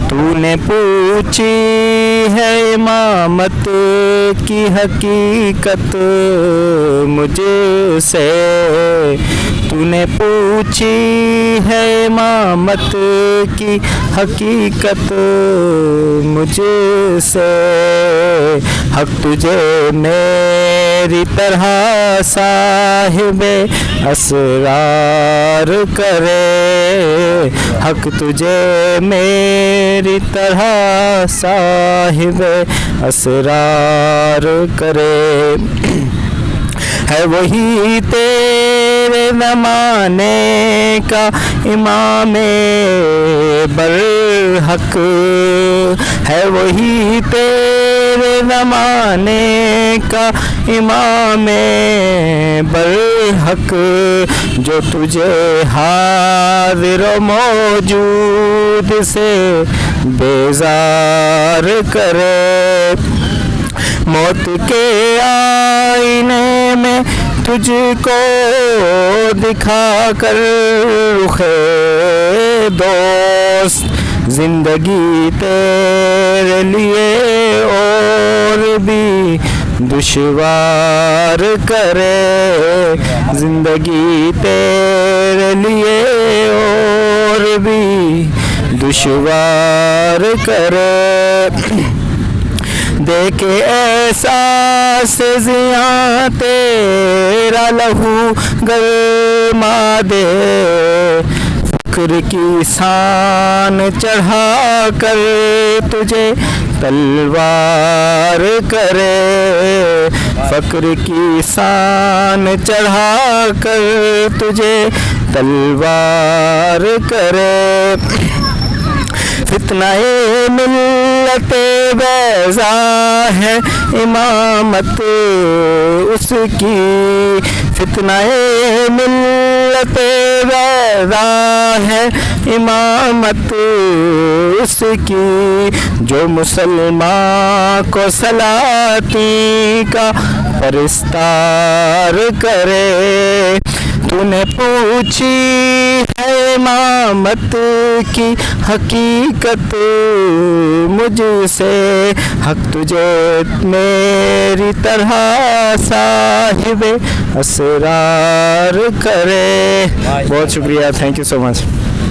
تو نے پوچھی ہے امامت کی حقیقت مجھ سے، تو نے پوچھی ہے امامت کی حقیقت مجھ سے، حق تجھے میری طرح صاحب اسرار کرے، حق تجھے میری طرح صاحب اسرار کرے، ہے وہی تیرے زمانے کا امام برحق، ہے وہی تیرے زمانے کا امام برحق، جو تجھے حاضر و موجود سے بیزار کرے، موت کے آئینے میں تجھ کو دکھا کر رخ دوست، زندگی تیرے لیے اور بھی دشوار کرے، زندگی تیرے لیے اور بھی دشوار کرے، دیکھے احساس زیاں تیرا لہو گرما دے، فکر کی سان چڑھا کر تجھے تلوار کرے، فکر کی سان چڑھا کر تجھے تلوار کرے، فتنہ ملت بیضا ہے امامت اس کی، فتنہ ملت بیضا ہے امامت اس کی، جو مسلمان کو سلاطین کا پرستار کرے، تو نے پوچھی ہے امامت کی حقیقت مجھ سے، حق تجھے میری طرح صاحب اسرار کرے۔ بہت شکریہ، تھینک یو سو مچ۔